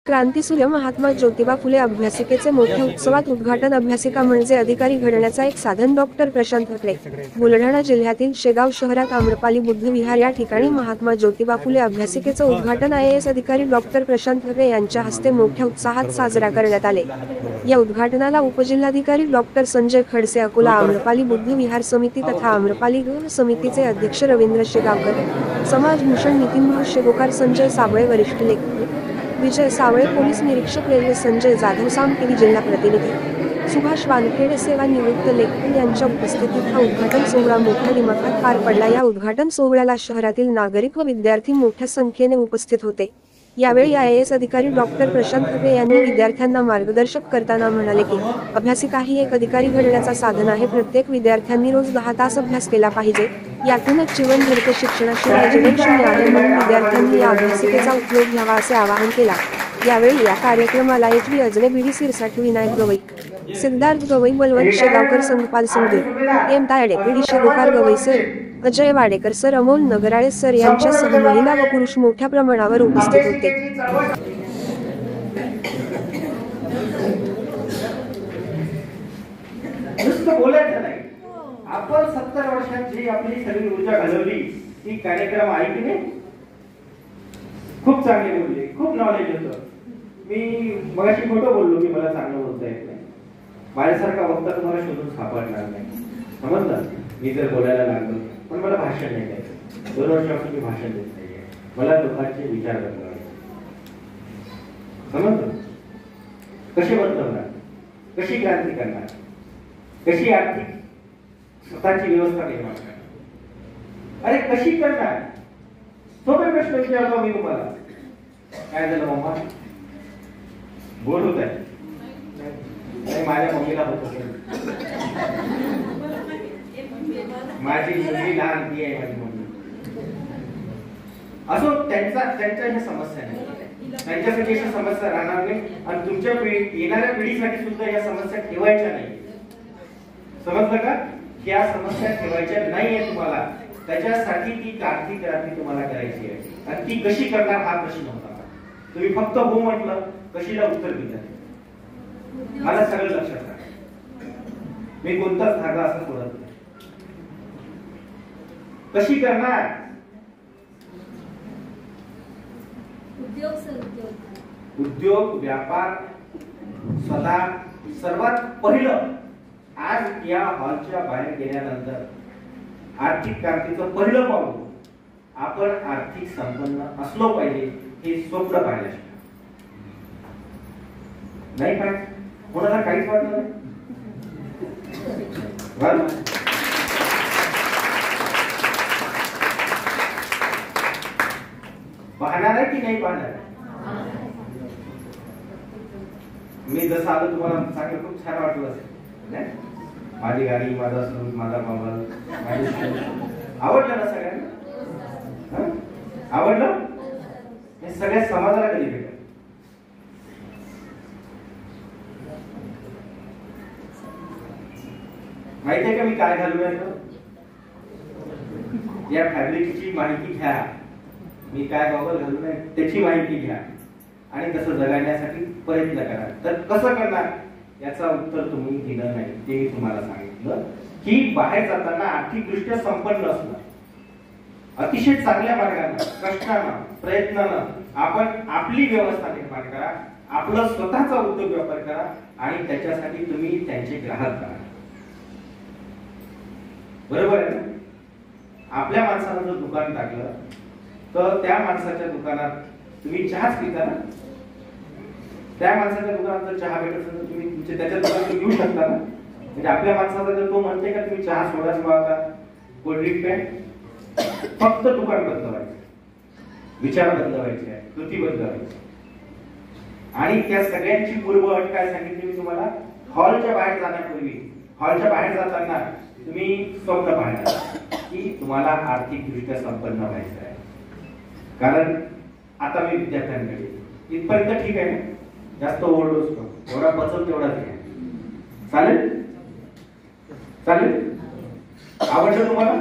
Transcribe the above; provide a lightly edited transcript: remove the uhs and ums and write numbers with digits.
क्रांतीसूर्य महात्मा ज्योतिबा फुले अभ्यासिकेचे मोठ्या उत्सवात उद्घाटन। अभ्यासिका म्हणजे अधिकारी घडण्याचा एक साधन। डॉक्टर प्रशांत हकले। बुलढाणा जिल्ह्यातील शेगाव शहरात आम्रपाली बुद्ध विहार या ठिकाणी महात्मा ज्योतिबा फुले अभ्यासिकेचं उद्घाटन IAS अधिकारी डॉक्टर प्रशांत हकले यांच्या हस्ते मोठ्या उत्साहात साजरा करण्यात आले। या उद्घाटनाला उपजिल्हाधिकारी डॉक्टर संजय खडसे, अकोला आम्रपाली बुद्ध विहार समिती तथा आम्रपाली गृह समितीचे अध्यक्ष रवींद्र शेगावकर, समाजभूषण नितीन शेगोकार, संजय साबळे वरिष्ठ लेखक, विजय सावळे पोलीस निरीक्षक रेल्वे, संजय जाधव साम टीव्ही जिल्हा प्रतिनिधी, सुभाष वानखेडे सेवानिवृत्त लेखक यांच्या उपस्थितीत हा उद्घाटन सोहळा मोठ्या दिमाखात पार पडला। या उद्घाटन सोहळ्याला शहरातील नागरिक व विद्यार्थी मोठ्या संख्येने उपस्थित होते। यावेळी IAS अधिकारी डॉक्टर प्रशांत हकले यांनी विद्यार्थ्यांना मार्गदर्शक करताना म्हणाले की अभ्यासिका ही एक अधिकारी घडण्याचा साधन आहे। प्रत्येक विद्यार्थ्यांनी रोज 10 तास अभ्यास केला पाहिजे, यातूनच जीवन घडते। शिक्षणाशिवाय जीवन शून्य आहे, म्हणून विद्यार्थ्यांनी या अभ्यासिकेचा उपयोग घ्यावा असे आवाहन केला। यावेळी या कार्यक्रमाला HB Ajane, BD Sirsath, Vinayak Gawai, Siddharth Gawai, Balwant Shegaonkar, Sangpal Sandhu, M Tayde, BD Shegokar Gawai sir, Ajay Wadekar sir, Amol Nagrale sir यांच्यासह महिला व पुरुष मोठ्या प्रमाणावर उपस्थित होते। आपण 70 वर्षात जी आपली सगळी ऊर्जा घालवली ती कार्यक्रम आहे की नाही, खूप चांगले बोलले, खूप नॉलेज होतं। मी मगाशी खोटं बोललो की मला चांगलं बोलता येत नाही, माझ्यासारखा वक्ता तुम्हाला शोधून सापडणार नाही, समजलं? मी जर बोलायला लागलो पण मला भाषण नाही द्यायचं। 2 वर्षापासून मी भाषण देत नाहीये, मला लोकांचे विचार बदलावे, समजलं? कसे बदलवणार, कशी क्रांती करणार, कशी आर्थिक स्वतःची व्यवस्था निर्माण करणार, अरे कशी करणार, सोपे प्रश्न विचारतो मी तुम्हाला। काय झालं मम्मा, बोल होत आहे? नाही, माझ्या मम्मीला होत असेल, माझी मुलगी लहान ती आहे, माझी मम्मी असो। त्यांच्या ह्या समस्या नाही, त्यांच्यासाठी अशा समस्या राहणार नाही आणि तुमच्या येणाऱ्या पिढीसाठी सुद्धा या समस्या ठेवायच्या नाही, समजलं का? ह्या समस्या ठेवायच्या नाहीये तुम्हाला, त्याच्यासाठी ती आर्थिक क्रांती तुम्हाला करायची आहे आणि ती कशी करणार हा प्रश्न होता। तुम्ही फक्त हो म्हटलं, कशीला उत्तर दिलं, मला सगळं लक्षात राहा। मी कोणताच धागा असं सोडत नाही। कशी करणार? उद्योग, व्यापार, स्वतः सर्वात पहिलं आज या हॉलच्या बाहेर गेल्यानंतर आर्थिक क्रांतीचं पहिलं पाऊल आपण आर्थिक संपन्न असलो पाहिजे हे स्वप्न पाहिलं नाही पाहिजे। कोणाला काहीच वाटलं नाही, पाहणार आहे की नाही पाहणार? मी जसं आलो तुम्हाला सांगितलं, खूप छान वाटलं असेल। माझी गाडी, माझा सूट, माझा मोबाईल, आवडलं ना सगळ्यांना? आवडलं? हे सगळ्या समाजाला कधी भेटेल? माहिती आहे का मी काय घालून येतो? या फॅब्रिकची माहिती घ्या, मी काय गॉगल घालून आहे त्याची माहिती घ्या आणि तसं जगण्यासाठी प्रयत्न करा। तर कसं करणार याचा उत्तर तुम्ही दिलं नाही, ते मी तुम्हाला सांगितलं की बाहेर जाताना आर्थिकदृष्ट्या संपन्न असणं, अतिशय चांगल्या मार्गाने, कष्टानं, प्रयत्नानं आपण आपली व्यवस्था निर्माण करा, आपलं स्वतःचा उद्योग व्यापार करा आणि त्याच्यासाठी तुम्ही त्यांचे ग्राहक करा, बरोबर आहे ना? आपल्या माणसानं जर दुकान टाकलं तर त्या माणसाच्या दुकानात तुम्ही चहाच पिता ना, त्या माणसाच्या दुकानात जर चहा भेटत असेल तर तुम्ही तुमच्या त्याच्या दुकानात घेऊ शकता ना। म्हणजे आपल्या माणसाचा जर तो म्हणते का तुम्ही चहा सोडा किंवा आता कोल्ड्रिंक प्या, फक्त दुकान बदलवायचं, विचार बदलवायचे, कृती बदलवायची आणि त्या सगळ्यांची पूर्व अट काय सांगितली मी तुम्हाला? हॉलच्या बाहेर जाण्यापूर्वी, हॉलच्या बाहेर जाताना तुम्ही स्वप्न पाहणार की तुम्हाला आर्थिकदृष्ट्या संपन्न व्हायचं आहे। कारण आता मी विद्यार्थ्यांकडे इथपर्यंत ठीक आहे ना, जास्त ओव्हरडोस करू, एवढा पचल तेवढाच घ्या, चालेल? चालेल? आवडलं तुम्हाला?